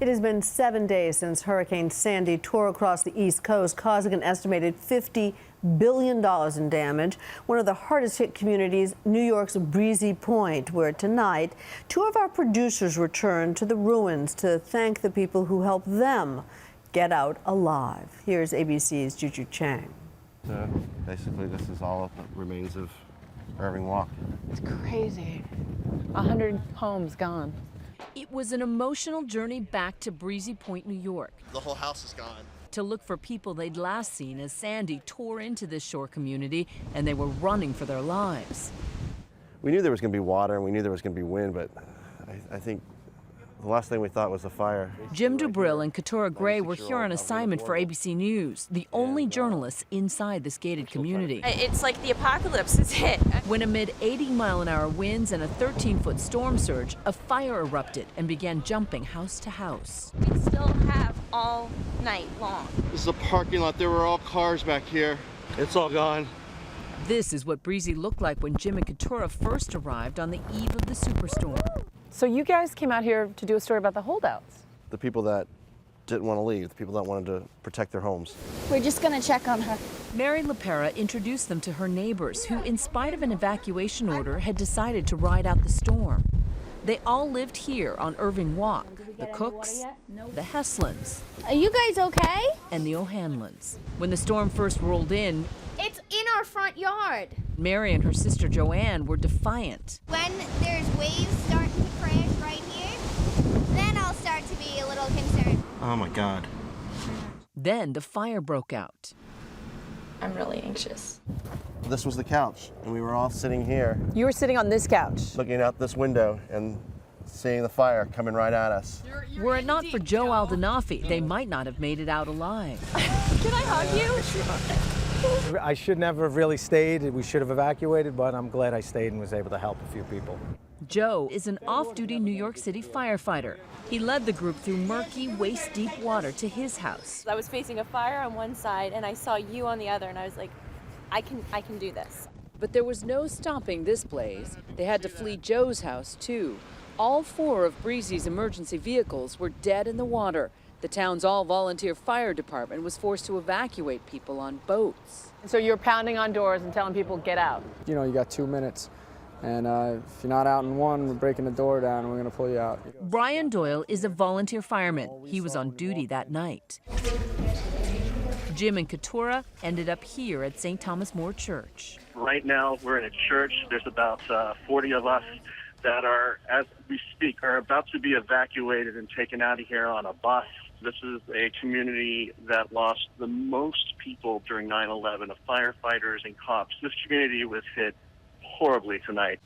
It has been 7 days since Hurricane Sandy tore across the East Coast, causing an estimated $50 billion in damage. One of the hardest hit communities, New York's Breezy Point, where tonight 2 of our producers returned to the ruins to thank the people who helped them get out alive. Here's ABC's Juju Chang. Basically, this is all of the remains of Irving Walk. It's crazy. 100 homes gone. It was an emotional journey back to Breezy Point, New York. The whole house is gone. To look for people they'd last seen as Sandy tore into this shore community and they were running for their lives. We knew there was going to be water and we knew there was going to be wind, but I think the last thing we thought was the fire. Jim DuBreuil and Keturah Gray were here on assignment for ABC News, the only journalists inside this gated community. It's like the apocalypse is hit. When amid 80-mile-an-hour winds and a 13-foot storm surge, a fire erupted and began jumping house to house. We still have all night long. This is a parking lot. There were all cars back here. It's all gone. This is what Breezy looked like when Jim and Keturah first arrived on the eve of the Superstorm. So you guys came out here to do a story about the holdouts. The people that didn't want to leave, the people that wanted to protect their homes. We're just going to check on her. Mary LaPera introduced them to her neighbors who, in spite of an evacuation order, had decided to ride out the storm. They all lived here on Irving Walk, the Cooks, the Heslins. Are you guys okay? And the O'Hanlons. When the storm first rolled in, It's in our front yard. Mary and her sister Joanne were defiant. When there's waves starting to crash right here, then I'll start to be a little concerned. Oh my God. Then the fire broke out. I'm really anxious. This was the couch, and we were all sitting here You were sitting on this couch. looking out this window and seeing the fire coming right at us. Were it not for Joe Aldenofi, they might not have made it out alive. Can I hug you? I should never have really stayed. We should have evacuated, but I'm glad I stayed and was able to help a few people. Joe is an off-duty New York City firefighter. He led the group through murky, waist-deep water to his house. I was facing a fire on one side and I saw you on the other and I was like, I can do this. But there was no stopping this blaze. They had to flee Joe's house, too. All 4 of Breezy's emergency vehicles were dead in the water. The town's all-volunteer fire department was forced to evacuate people on boats. So you're pounding on doors and telling people, get out. You know, you got 2 minutes, and if you're not out in one, we're breaking the door down and we're going to pull you out. Brian Doyle is a volunteer fireman. He was on duty that night. Jim and Keturah ended up here at St. Thomas More Church. Right now, we're in a church. There's about 40 of us that are, as we speak, are about to be evacuated and taken out of here on a bus. This is a community that lost the most people during 9/11 of firefighters and cops. This community was hit horribly tonight.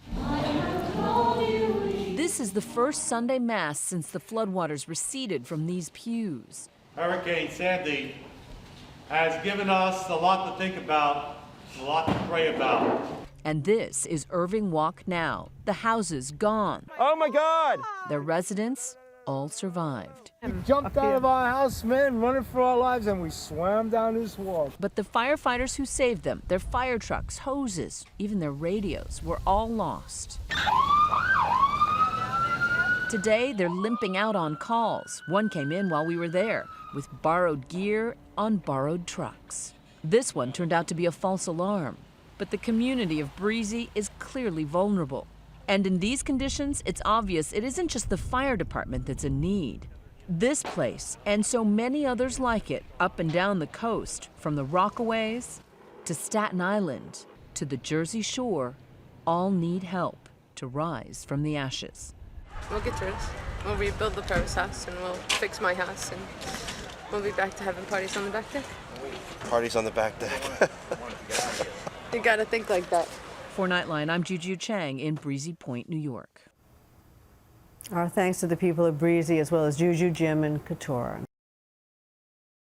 This is the first Sunday Mass since the floodwaters receded from these pews. Hurricane Sandy has given us a lot to think about, a lot to pray about. And this is Irving Walk now. The houses gone. Oh my God! Their residents all survived. We jumped out of our house, man, running for our lives, and we swam down this wall. But the firefighters who saved them, their fire trucks, hoses, even their radios, were all lost. Today, they're limping out on calls. One came in while we were there, with borrowed gear on borrowed trucks. This one turned out to be a false alarm. But the community of Breezy is clearly vulnerable. And in these conditions, it's obvious it isn't just the fire department that's in need. This place, and so many others like it, up and down the coast, from the Rockaways to Staten Island to the Jersey Shore, all need help to rise from the ashes. We'll get through this. We'll rebuild the Purvis house and we'll fix my house and we'll be back to having parties on the back deck. Parties on the back deck. You gotta think like that. For Nightline, I'm Juju Chang in Breezy Point, New York. Our thanks to the people of Breezy, as well as Juju, Jim, and Keturah.